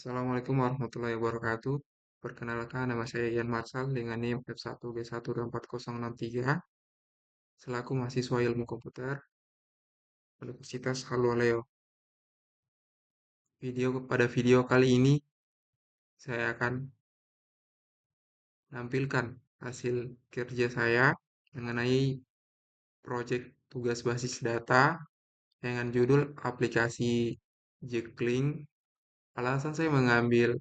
Assalamualaikum warahmatullahi wabarakatuh. Perkenalkan, nama saya Ian Marsal dengan NIM F1G1240063 selaku mahasiswa ilmu komputer Universitas Hallualeo. Pada video kali ini saya akan menampilkan hasil kerja saya mengenai proyek tugas basis data dengan judul aplikasi Jekyll. Alasan saya mengambil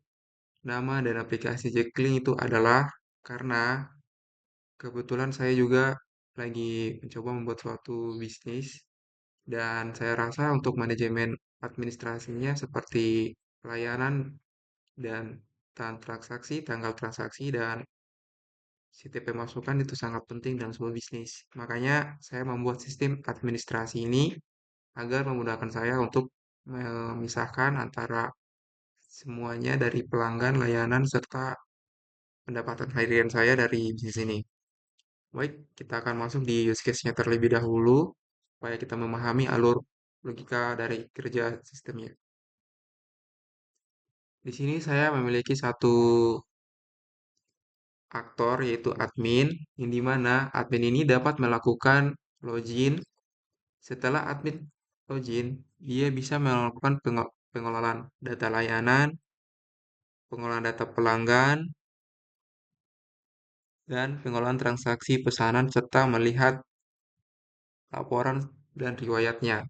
nama dan aplikasi Jekyll itu adalah karena kebetulan saya juga lagi mencoba membuat suatu bisnis dan saya rasa untuk manajemen administrasinya seperti pelayanan dan tanggal transaksi dan CTP masukan itu sangat penting dalam sebuah bisnis. Makanya saya membuat sistem administrasi ini agar memudahkan saya untuk memisahkan antara semuanya dari pelanggan, layanan, serta pendapatan harian saya dari bisnis ini. Baik, kita akan masuk di use case-nya terlebih dahulu, supaya kita memahami alur logika dari kerja sistemnya. Di sini saya memiliki satu aktor, yaitu admin, yang dimana admin ini dapat melakukan login. Setelah admin login, dia bisa melakukan pengelolaan data layanan, pengelolaan data pelanggan, dan pengelolaan transaksi pesanan, serta melihat laporan dan riwayatnya.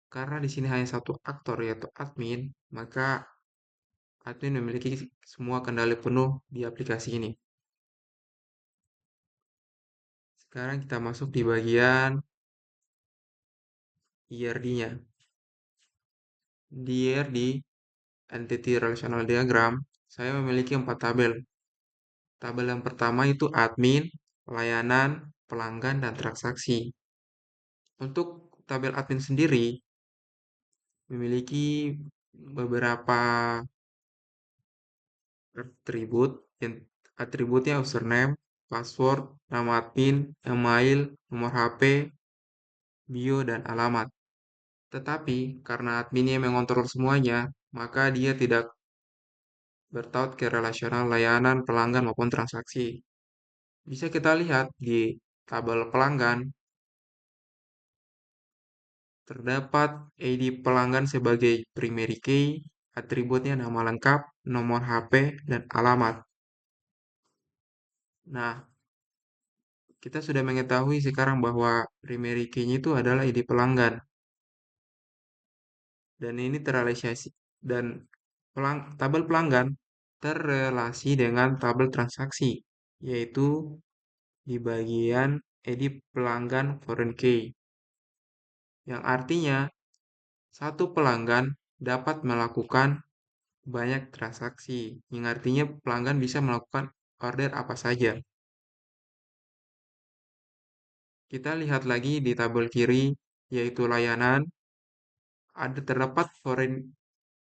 Karena di sini hanya satu aktor yaitu admin, maka admin memiliki semua kendali penuh di aplikasi ini. Sekarang kita masuk di bagian IRD-nya. Di IRD, Entity Relational Diagram, saya memiliki 4 tabel. Tabel yang pertama itu admin, pelayanan, pelanggan, dan transaksi. Untuk tabel admin sendiri, memiliki beberapa atribut, yang atributnya username, password, nama admin, email, nomor HP, bio, dan alamat. Tetapi karena adminnya mengontrol semuanya, maka dia tidak bertaut ke relasional layanan pelanggan maupun transaksi. Bisa kita lihat di tabel pelanggan, terdapat ID pelanggan sebagai primary key, atributnya nama lengkap, nomor HP, dan alamat. Nah, kita sudah mengetahui sekarang bahwa primary key-nya itu adalah ID pelanggan. Dan ini terrealisasi. Dan tabel pelanggan terrelasi dengan tabel transaksi, yaitu di bagian edit pelanggan foreign key, yang artinya satu pelanggan dapat melakukan banyak transaksi, yang artinya pelanggan bisa melakukan order apa saja. Kita lihat lagi di tabel kiri, yaitu layanan, ada terdapat foreign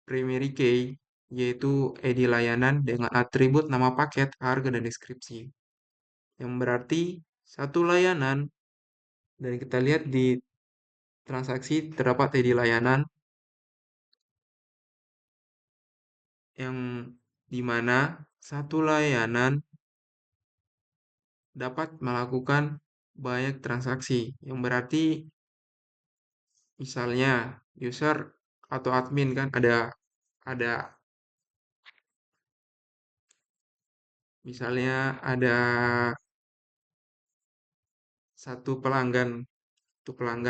primary key, yaitu ID layanan dengan atribut nama paket, harga, dan deskripsi. Yang berarti satu layanan, dan kita lihat di transaksi terdapat ID layanan yang dimana satu layanan dapat melakukan banyak transaksi, yang berarti misalnya user atau admin kan ada misalnya ada satu pelanggan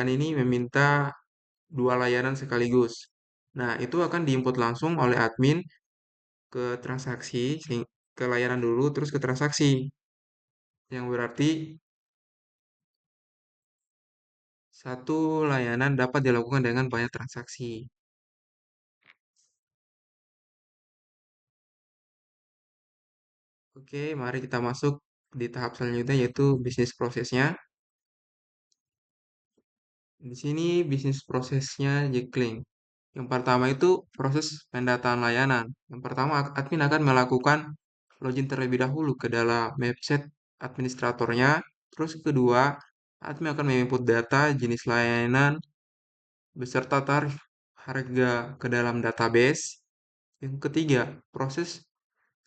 ini meminta dua layanan sekaligus. Nah, itu akan diinput langsung oleh admin ke transaksi, ke layanan dulu, terus ke transaksi. Yang berarti satu layanan dapat dilakukan dengan banyak transaksi. Oke, mari kita masuk di tahap selanjutnya yaitu bisnis prosesnya. Di sini bisnis prosesnya Jekyll. Yang pertama itu proses pendataan layanan. Yang pertama admin akan melakukan login terlebih dahulu ke dalam website administratornya. Terus kedua, admin akan menginput data jenis layanan beserta tarif harga ke dalam database. Yang ketiga, proses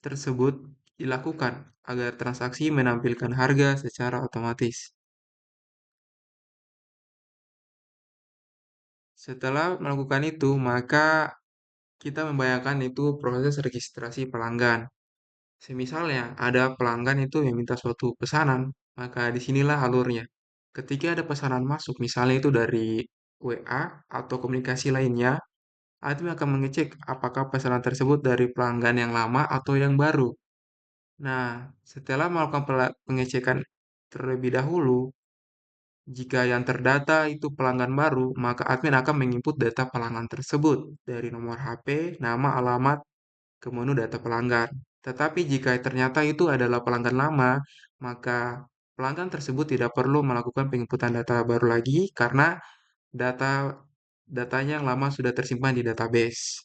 tersebut dilakukan agar transaksi menampilkan harga secara otomatis. Setelah melakukan itu, maka kita membayangkan itu proses registrasi pelanggan. Semisalnya ada pelanggan itu yang minta suatu pesanan, maka disinilah alurnya. Ketika ada pesanan masuk, misalnya itu dari WA atau komunikasi lainnya, admin akan mengecek apakah pesanan tersebut dari pelanggan yang lama atau yang baru. Nah, setelah melakukan pengecekan terlebih dahulu, jika yang terdata itu pelanggan baru, maka admin akan menginput data pelanggan tersebut dari nomor HP, nama, alamat, ke menu data pelanggan. Tetapi jika ternyata itu adalah pelanggan lama, maka pelanggan tersebut tidak perlu melakukan penginputan data baru lagi karena data datanya yang lama sudah tersimpan di database.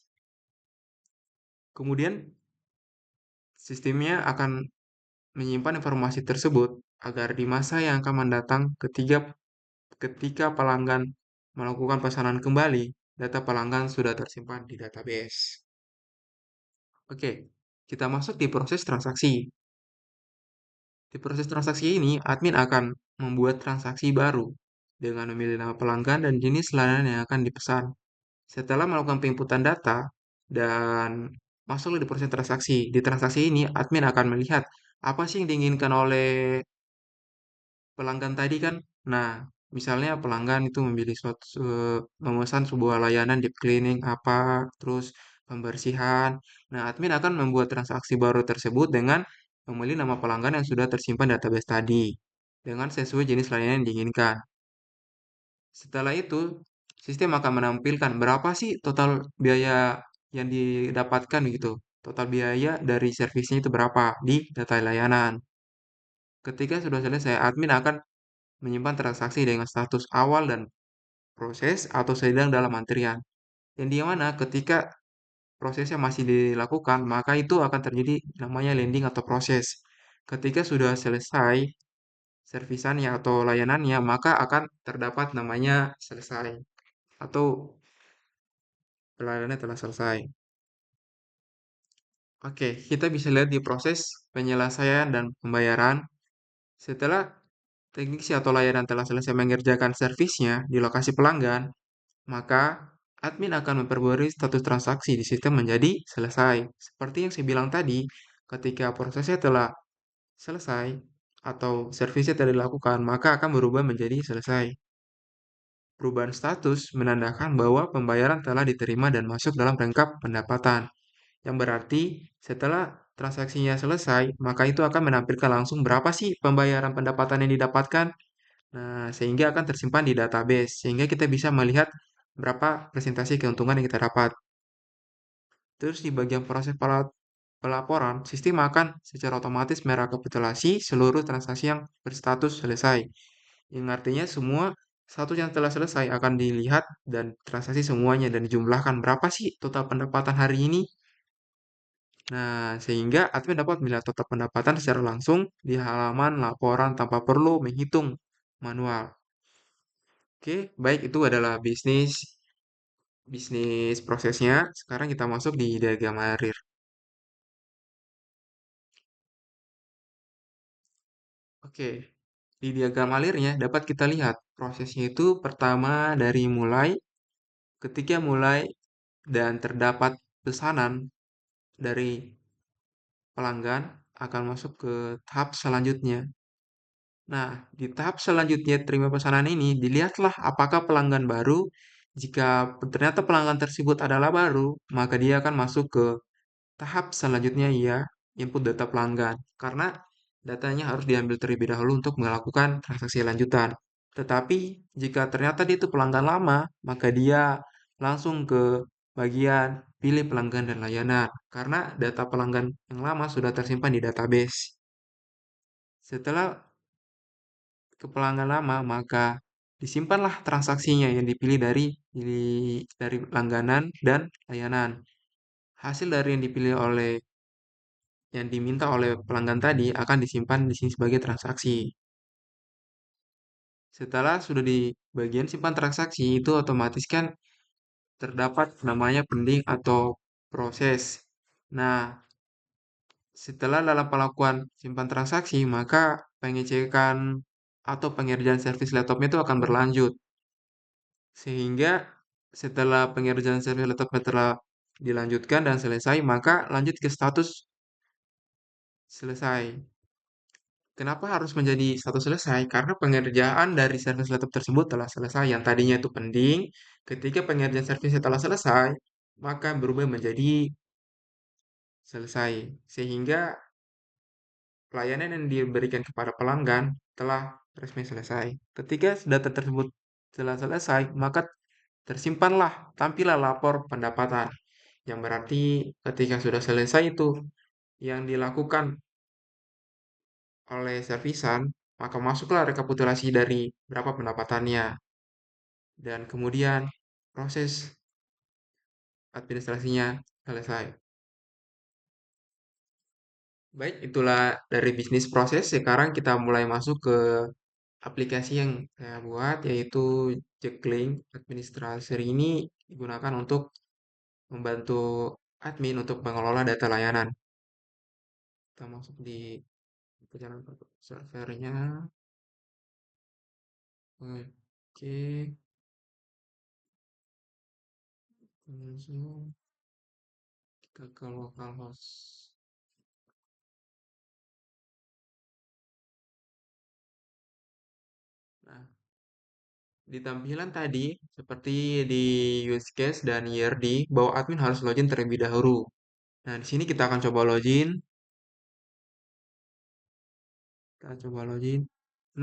Kemudian sistemnya akan menyimpan informasi tersebut agar di masa yang akan mendatang ketika pelanggan melakukan pesanan kembali, data pelanggan sudah tersimpan di database. Oke, kita masuk di proses transaksi. Di proses transaksi ini, admin akan membuat transaksi baru dengan memilih nama pelanggan dan jenis layanan yang akan dipesan. Setelah melakukan penginputan data dan masuk di proses transaksi, di transaksi ini admin akan melihat apa sih yang diinginkan oleh pelanggan tadi kan. Nah, misalnya pelanggan itu memilih memesan sebuah layanan deep cleaning apa, terus pembersihan. Nah, admin akan membuat transaksi baru tersebut dengan memilih nama pelanggan yang sudah tersimpan di database tadi dengan sesuai jenis layanan yang diinginkan. Setelah itu, sistem akan menampilkan berapa sih total biaya yang didapatkan gitu. Total biaya dari servisnya itu berapa di data layanan. Ketika sudah selesai, admin akan menyimpan transaksi dengan status awal dan proses atau sedang dalam antrian. Yang di mana ketika prosesnya masih dilakukan, maka itu akan terjadi namanya landing atau proses. Ketika sudah selesai servisannya atau layanannya, maka akan terdapat namanya selesai atau pelayanannya telah selesai. Oke, kita bisa lihat di proses penyelesaian dan pembayaran. Setelah teknisi atau layanan telah selesai mengerjakan servisnya di lokasi pelanggan, maka admin akan memperbarui status transaksi di sistem menjadi selesai. Seperti yang saya bilang tadi, ketika prosesnya telah selesai atau servisnya telah dilakukan, maka akan berubah menjadi selesai. Perubahan status menandakan bahwa pembayaran telah diterima dan masuk dalam rangkap pendapatan. Yang berarti setelah transaksinya selesai, maka itu akan menampilkan langsung berapa sih pembayaran pendapatan yang didapatkan. Nah, sehingga akan tersimpan di database, sehingga kita bisa melihat berapa presentasi keuntungan yang kita dapat. Terus di bagian proses pelaporan, sistem akan secara otomatis merekapitulasi seluruh transaksi yang berstatus selesai. Yang artinya semua status yang telah selesai akan dilihat dan transaksi semuanya dan dijumlahkan berapa sih total pendapatan hari ini. Nah, sehingga admin dapat melihat total pendapatan secara langsung di halaman laporan tanpa perlu menghitung manual. Oke, baik itu adalah bisnis bisnis prosesnya. Sekarang kita masuk di diagram karir. Oke, di diagram alirnya dapat kita lihat prosesnya itu pertama dari mulai, ketika mulai dan terdapat pesanan dari pelanggan akan masuk ke tahap selanjutnya. Nah, di tahap selanjutnya terima pesanan ini, dilihatlah apakah pelanggan baru. Jika ternyata pelanggan tersebut adalah baru, maka dia akan masuk ke tahap selanjutnya ia input data pelanggan. Karena datanya harus diambil terlebih dahulu untuk melakukan transaksi lanjutan. Tetapi jika ternyata dia itu pelanggan lama, maka dia langsung ke bagian pilih pelanggan dan layanan. Karena data pelanggan yang lama sudah tersimpan di database. Setelah ke pelanggan lama, maka disimpanlah transaksinya yang dipilih dari langganan dan layanan. Hasil dari yang dipilih oleh yang diminta oleh pelanggan tadi akan disimpan di sini sebagai transaksi. Setelah sudah di bagian simpan transaksi itu otomatis kan terdapat namanya pending atau proses. Nah, setelah dalam pelakuan simpan transaksi, maka pengecekan atau pengerjaan servis laptopnya itu akan berlanjut. Sehingga setelah pengerjaan servis laptopnya telah dilanjutkan dan selesai, maka lanjut ke status selesai. Kenapa harus menjadi status selesai? Karena pengerjaan dari servis laptop tersebut telah selesai. Yang tadinya itu pending, ketika pengerjaan servisnya telah selesai, maka berubah menjadi selesai. Sehingga pelayanan yang diberikan kepada pelanggan telah resmi selesai. Ketika data tersebut telah selesai, maka tersimpanlah, tampillah lapor pendapatan. Yang berarti ketika sudah selesai itu yang dilakukan oleh servisan, maka masuklah rekapitulasi dari berapa pendapatannya. Dan kemudian proses administrasinya selesai. Baik, itulah dari bisnis proses. Sekarang kita mulai masuk ke aplikasi yang saya buat, yaitu Jeklink. Administrator ini digunakan untuk membantu admin untuk mengelola data layanan. Kita masuk di perjalanan servernya. Oke, langsung kita ke localhost. Nah, di tampilan tadi, seperti di use case dan IRD, bahwa admin harus login terlebih dahulu. Nah, di sini kita akan coba login. Kita coba login.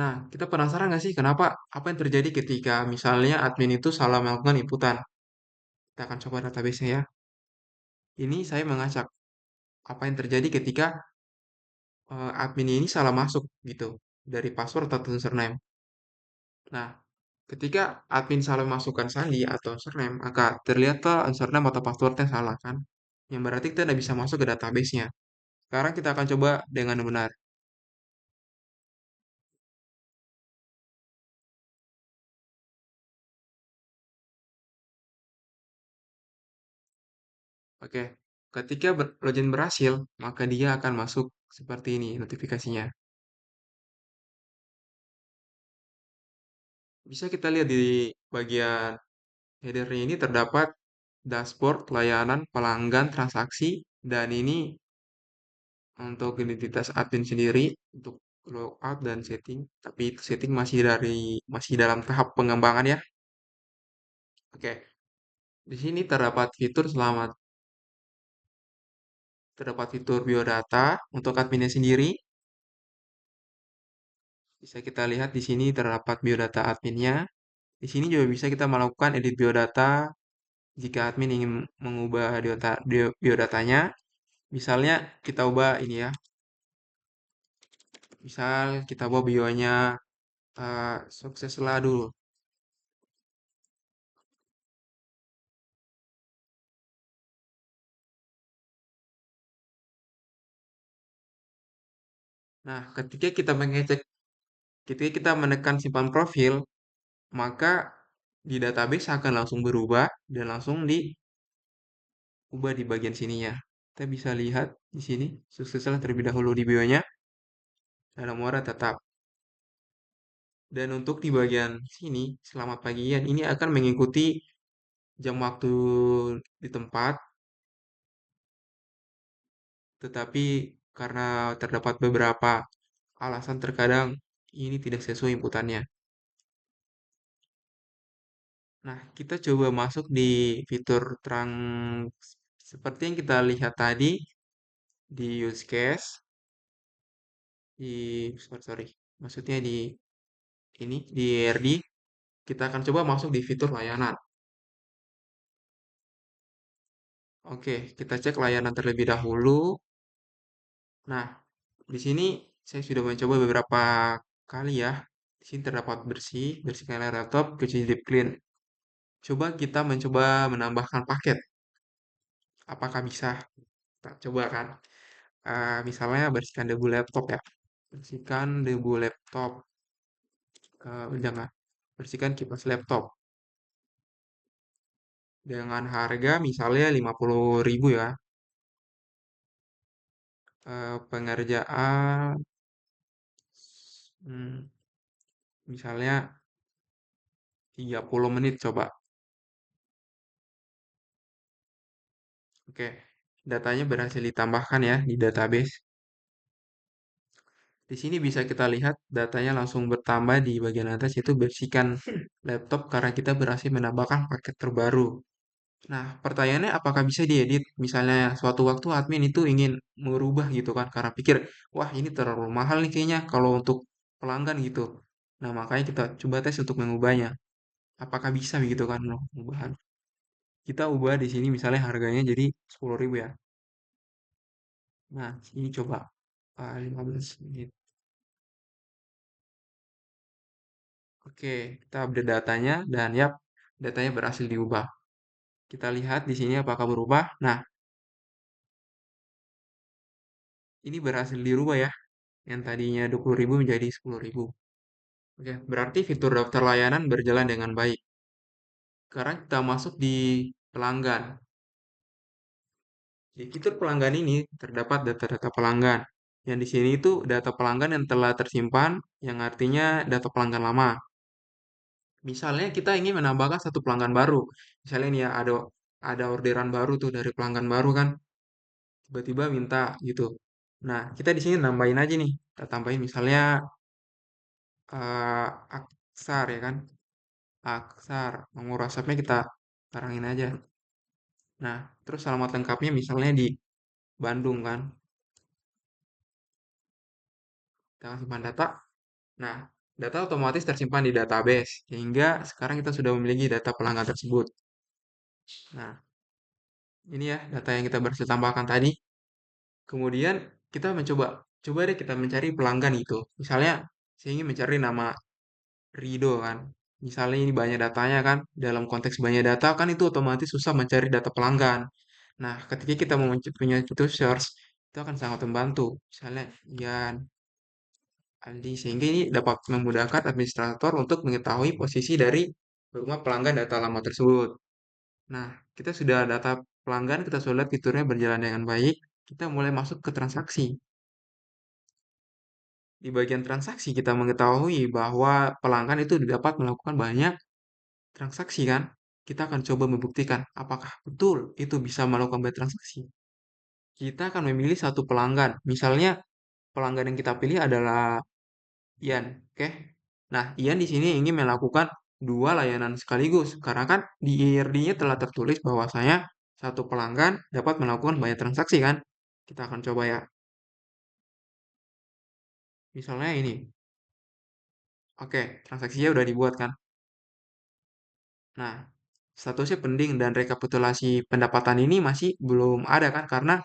Nah, kita penasaran nggak sih kenapa apa yang terjadi ketika misalnya admin itu salah melakukan inputan? Kita akan coba database-nya ya. Ini saya mengacak apa yang terjadi ketika admin ini salah masuk gitu dari password atau username. Nah, ketika admin salah masukkan sandi atau username, maka terlihat tuh username atau passwordnya salah kan? Yang berarti kita tidak bisa masuk ke database-nya. Sekarang kita akan coba dengan benar. Oke, ketika login berhasil, maka dia akan masuk seperti ini notifikasinya. Bisa kita lihat di bagian header ini terdapat dashboard layanan pelanggan transaksi dan ini untuk identitas admin sendiri untuk logout dan setting, tapi itu setting masih dalam tahap pengembangan ya. Oke, di sini terdapat fitur biodata untuk adminnya sendiri. Bisa kita lihat di sini terdapat biodata adminnya. Di sini juga bisa kita melakukan edit biodata jika admin ingin mengubah biodatanya. Misalnya kita ubah ini ya. Misal kita ubah bionya sukseslah dulu. Nah, ketika kita menekan simpan profil, maka di database akan langsung berubah dan langsung diubah di bagian sininya. Kita bisa lihat di sini, sukseslah terlebih dahulu di bionya, dalam muara tetap. Dan untuk di bagian sini, selamat pagian, ini akan mengikuti jam waktu di tempat, tetapi karena terdapat beberapa alasan terkadang ini tidak sesuai inputannya. Nah, kita coba masuk di fitur terang seperti yang kita lihat tadi di use case, sorry, maksudnya di ERD, kita akan coba masuk di fitur layanan. Oke, kita cek layanan terlebih dahulu. Nah, di sini saya sudah mencoba beberapa kali ya. Di sini terdapat bersihkan laptop, cuci deep clean. Coba kita mencoba menambahkan paket. Apakah bisa? Kita coba kan. Misalnya bersihkan debu laptop ya. Bersihkan debu laptop. Jangan. Bersihkan kipas laptop. dengan harga misalnya 50.000 ya. Pengerjaan hmm, misalnya 30 menit coba. Oke, datanya berhasil ditambahkan ya di database. Di sini bisa kita lihat datanya langsung bertambah di bagian atas yaitu bersihkan laptop karena kita berhasil menambahkan paket terbaru. Nah, pertanyaannya apakah bisa diedit? Misalnya suatu waktu admin itu ingin merubah gitu kan karena pikir, wah ini terlalu mahal nih kayaknya kalau untuk pelanggan gitu. Nah, makanya kita coba tes untuk mengubahnya. Apakah bisa begitu kan mengubah? Kita ubah di sini misalnya harganya jadi 10.000 ya. Nah, ini coba 15 menit. Oke, kita update datanya dan yap, datanya berhasil diubah. Kita lihat di sini apakah berubah. Nah, ini berhasil dirubah ya. Yang tadinya 20.000 menjadi 10.000. Oke, berarti fitur daftar layanan berjalan dengan baik. Sekarang kita masuk di pelanggan. Di fitur pelanggan ini terdapat data-data pelanggan. Yang di sini itu data pelanggan yang telah tersimpan, yang artinya data pelanggan lama. Misalnya kita ingin menambahkan satu pelanggan baru. Misalnya nih ya ada orderan baru tuh dari pelanggan baru kan, tiba-tiba minta gitu. Nah, kita di sini nambahin aja nih. Kita tambahin misalnya Aksar ya kan. Aksar, nomor WhatsApp-nya kita tarangin aja. Nah, terus alamat lengkapnya misalnya di Bandung kan. Kita simpan data. Nah, data otomatis tersimpan di database. Sehingga sekarang kita sudah memiliki data pelanggan tersebut. Nah, ini ya data yang kita berhasil tambahkan tadi. Kemudian kita coba deh kita mencari pelanggan itu. Misalnya, saya ingin mencari nama Rido kan. Misalnya ini banyak datanya kan. Dalam konteks banyak data kan itu otomatis susah mencari data pelanggan. Nah, ketika kita mau punya fitur search, itu akan sangat membantu. Misalnya, Ian, Aldi, sehingga ini dapat memudahkan administrator untuk mengetahui posisi dari rumah pelanggan data lama tersebut. Nah, kita sudah data pelanggan, kita sudah lihat fiturnya berjalan dengan baik, kita mulai masuk ke transaksi. Di bagian transaksi, kita mengetahui bahwa pelanggan itu dapat melakukan banyak transaksi kan. Kita akan coba membuktikan apakah betul itu bisa melakukan banyak transaksi. Kita akan memilih satu pelanggan. Misalnya, pelanggan yang kita pilih adalah Ian, oke? Nah, Ian di sini ingin melakukan dua layanan sekaligus karena kan di IRD-nya telah tertulis bahwasanya satu pelanggan dapat melakukan banyak transaksi kan? Kita akan coba ya. Misalnya ini. Oke, transaksinya udah dibuat kan? Nah, statusnya pending dan rekapitulasi pendapatan ini masih belum ada kan karena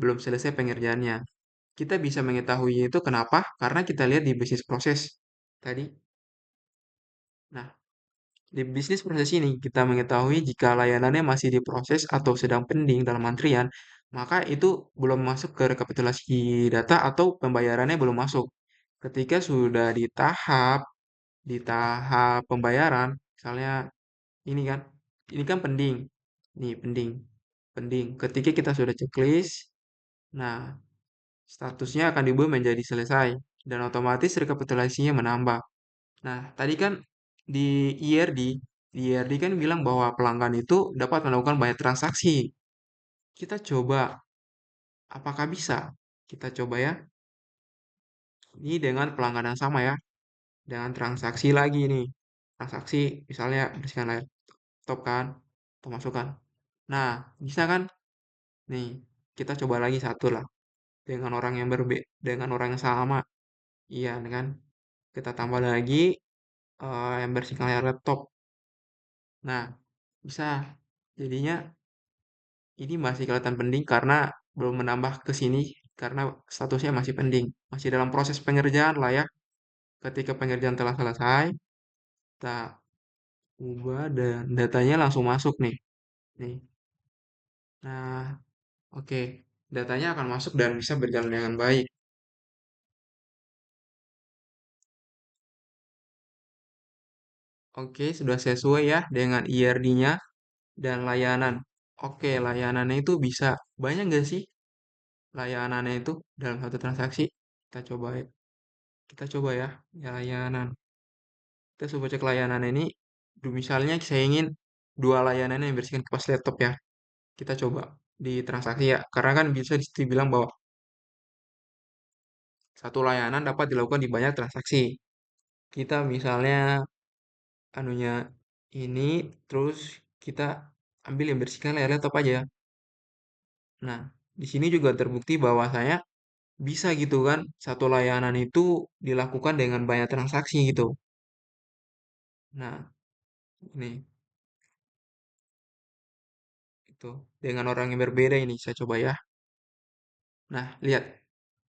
belum selesai pengerjaannya. Kita bisa mengetahui itu kenapa? Karena kita lihat di bisnis proses tadi. Nah, di bisnis proses ini, kita mengetahui jika layanannya masih diproses atau sedang pending dalam antrian, maka itu belum masuk ke rekapitulasi data atau pembayarannya belum masuk. Ketika sudah di tahap pembayaran, misalnya ini kan pending, nih pending, pending. Ketika kita sudah checklist, nah statusnya akan diubah menjadi selesai dan otomatis rekapitulasinya menambah. Nah, tadi kan di IRD kan bilang bahwa pelanggan itu dapat melakukan banyak transaksi. Kita coba, apakah bisa? Kita coba ya. Ini dengan pelanggan yang sama ya, dengan transaksi lagi nih. Transaksi, misalnya bersihkan laptop kan, atau masukkan. Nah, bisa kan? Nih, kita coba lagi satu lah, dengan orang yang sama. Iya, kan? Kita tambah lagi yang bersihkan layar laptop. Nah, bisa. Jadinya ini masih kelihatan pending karena belum menambah ke sini karena statusnya masih pending. Masih dalam proses pengerjaan lah ya. Ketika pengerjaan telah selesai, kita ubah dan datanya langsung masuk nih. Nih. Nah, oke. Datanya akan masuk dan bisa berjalan dengan baik. Oke, sudah sesuai ya dengan IRD-nya. dan layanan. Oke, layanannya itu bisa banyak nggak sih layanannya itu dalam satu transaksi? Kita coba ya. Kita coba ya, ya layanan. Kita coba cek layanan ini. Misalnya saya ingin dua layanan yang bersihkan kipas laptop ya. Kita coba di transaksi ya. Karena kan bisa dibilang bahwa satu layanan dapat dilakukan di banyak transaksi. Kita misalnya anunya ini, terus kita ambil yang bersihkan layar laptop aja. Nah, di sini juga terbukti bahwasanya bisa gitu kan, satu layanan itu dilakukan dengan banyak transaksi gitu. Nah, ini itu dengan orang yang berbeda ini saya coba ya. Nah, lihat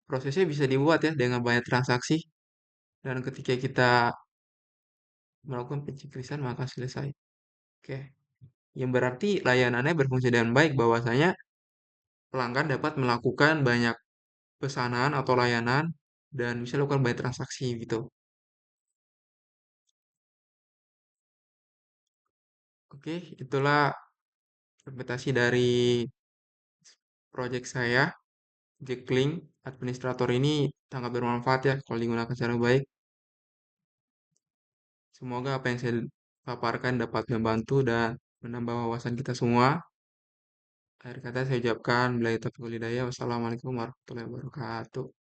prosesnya bisa dibuat ya dengan banyak transaksi dan ketika kita melakukan penciklisan maka selesai. Oke, yang berarti layanannya berfungsi dengan baik bahwasanya pelanggan dapat melakukan banyak pesanan atau layanan dan bisa lakukan banyak transaksi gitu. Oke, itulah implementasi dari project saya. Jekyll administrator ini sangat bermanfaat ya kalau digunakan secara baik. Semoga apa yang saya paparkan dapat membantu dan menambah wawasan kita semua. Akhir kata saya ucapkan bila taufiq wal hidayah. Wassalamualaikum warahmatullahi wabarakatuh.